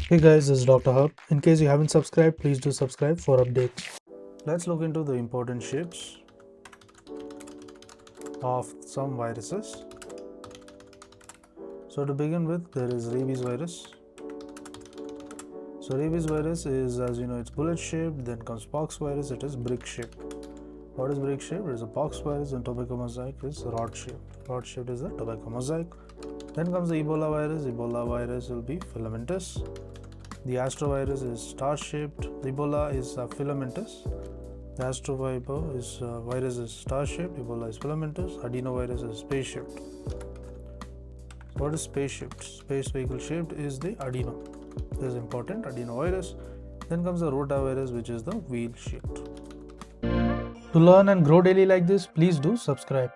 Hey guys, this is Dr. Hub. In case you haven't subscribed, please do subscribe for updates. Let's look into the important shapes of some viruses. So to begin with, there is rabies virus. So rabies virus is, as you know, it's bullet shaped. Then comes pox virus, it is brick shaped. What is brick shaped? It is a pox virus, and tobacco mosaic is rod shaped. Rod shaped is the tobacco mosaic. Then comes the Ebola virus. Ebola virus will be filamentous. The astrovirus is star-shaped. The Ebola is filamentous. The astrovirus virus is star-shaped. Ebola is filamentous. Adenovirus is space-shaped. What is space-shaped? Space vehicle-shaped is the adeno. This is important, adenovirus. Then comes the rotavirus, which is the wheel-shaped. To learn and grow daily like this, please do subscribe.